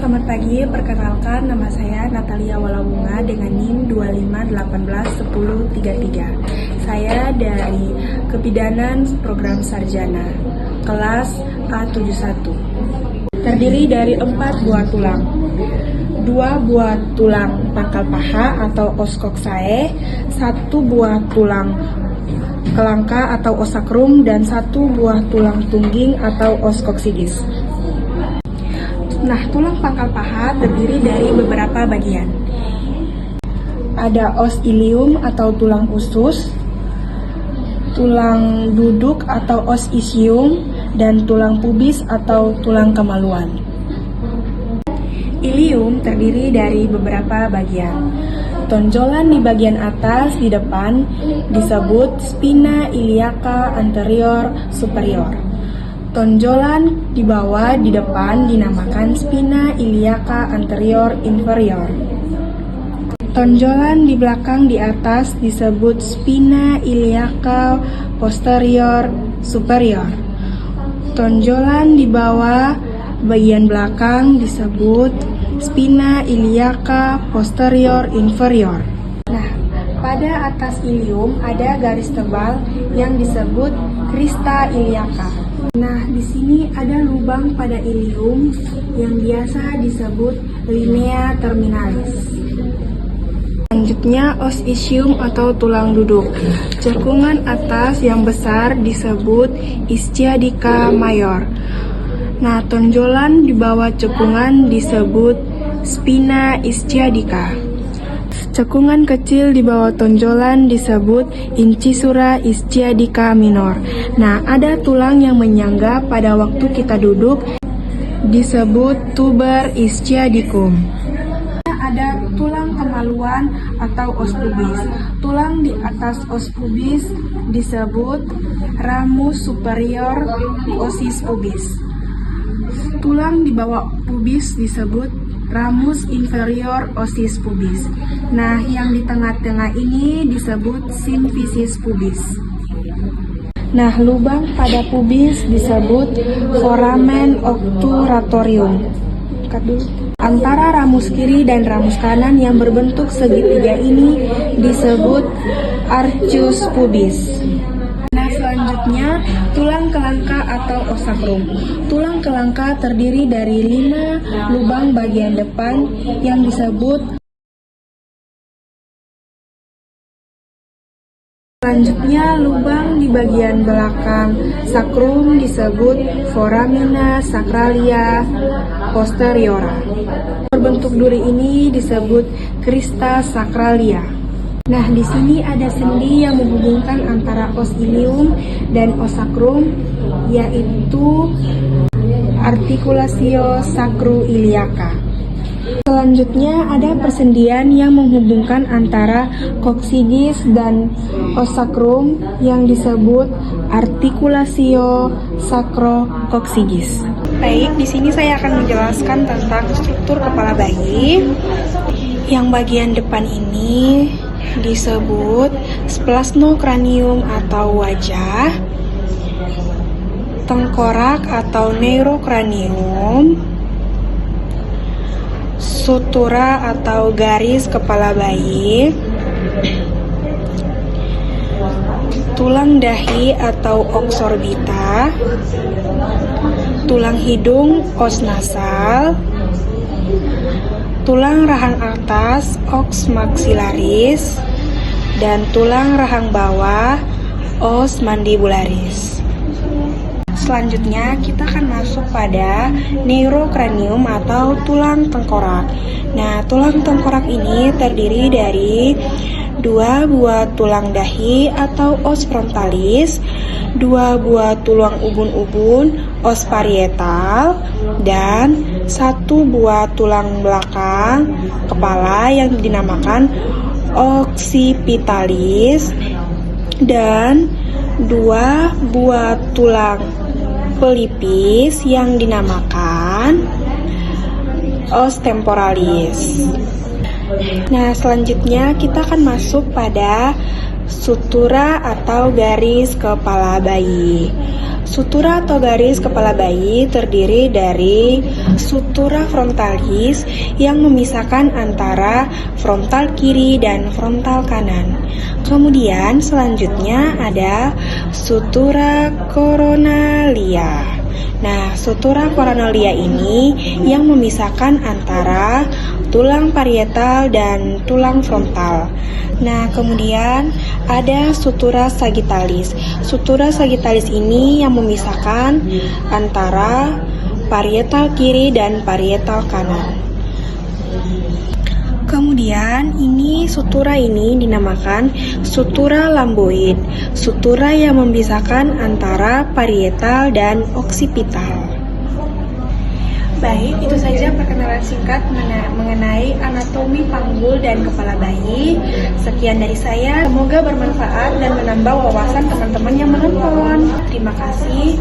Selamat pagi, perkenalkan nama saya Natalia Walabunga dengan NIM 25181033. Saya dari Kebidanan Program Sarjana, kelas A71. Terdiri dari 4 buah tulang. 2 buah tulang pangkal paha atau os coxae, 1 buah tulang kelangka atau os sacrum, dan 1 buah tulang tungging atau os coccygeus. Nah, tulang pangkal paha terdiri dari beberapa bagian. Ada os ilium atau tulang usus, tulang duduk atau os ischium, dan tulang pubis atau tulang kemaluan. Ilium terdiri dari beberapa bagian. Tonjolan di bagian atas di depan disebut spina iliaca anterior superior. Tonjolan di bawah di depan dinamakan spina iliaca anterior inferior. Tonjolan di belakang di atas disebut spina iliaca posterior superior. Tonjolan di bawah bagian belakang disebut spina iliaca posterior inferior. Nah, pada atas ilium ada garis tebal yang disebut crista iliaca. Nah, di sini ada lubang pada ilium yang biasa disebut linea terminalis. Selanjutnya, os ischium atau tulang duduk. Cekungan atas yang besar disebut ischiadica mayor. Nah, tonjolan di bawah cekungan disebut spina ischiadica. Cekungan kecil di bawah tonjolan disebut incisura ischiadica minor. Nah, ada tulang yang menyangga pada waktu kita duduk disebut tuber ischiadicum. Ada tulang kemaluan atau os pubis. Tulang di atas os pubis disebut ramus superior osis pubis. Tulang di bawah pubis disebut ramus inferior osis pubis. Nah, yang di tengah-tengah ini disebut symphysis pubis. Nah, lubang pada pubis disebut foramen obturatorium. Antara ramus kiri dan ramus kanan yang berbentuk segitiga ini disebut arcus pubis. Nah, selanjutnya tulang kelangka atau os sacrum. Tulang kelangka terdiri dari 5 lubang bagian depan yang disebut. Selanjutnya, lubang di bagian belakang sakrum disebut foramina sacralia posteriora. Berbentuk duri ini disebut crista sacralia. Nah, di sini ada sendi yang menghubungkan antara os ilium dan os sacrum, yaitu articulatio sacroiliaca. Selanjutnya ada persendian yang menghubungkan antara coccygeus dan os sacrum yang disebut articulatio sacrococcygeus. Baik, di sini saya akan menjelaskan tentang struktur kepala bayi. Yang bagian depan ini disebut splasmocranium atau wajah, tengkorak atau neurocranium, sutura atau garis kepala bayi, tulang dahi atau ox orbita, tulang hidung os nasal, tulang rahang atas ox maxillaris, dan tulang rahang bawah os mandibularis. Selanjutnya kita akan masuk pada neurocranium atau tulang tengkorak. Nah, tulang tengkorak ini terdiri dari 2 buah tulang dahi atau os frontalis, 2 buah tulang ubun-ubun os parietal, dan 1 buah tulang belakang kepala yang dinamakan occipitalis, dan 2 buah tulang pelipis yang dinamakan os temporalis. Nah, selanjutnya kita akan masuk pada sutura atau garis kepala bayi. Sutura atau garis kepala bayi terdiri dari sutura frontalis yang memisahkan antara frontal kiri dan frontal kanan. Kemudian selanjutnya ada sutura coronalia. Nah, sutura coronalia ini yang memisahkan antara tulang parietal dan tulang frontal. Nah, kemudian ada sutura sagittalis. Sutura sagittalis ini yang memisahkan antara parietal kiri dan parietal kanan. Kemudian sutura ini dinamakan sutura lamboid, sutura yang memisahkan antara parietal dan oksipital. Baik, itu saja perkenalan singkat mengenai anatomi panggul dan kepala bayi. Sekian dari saya, semoga bermanfaat dan menambah wawasan teman-teman yang menonton. Terima kasih.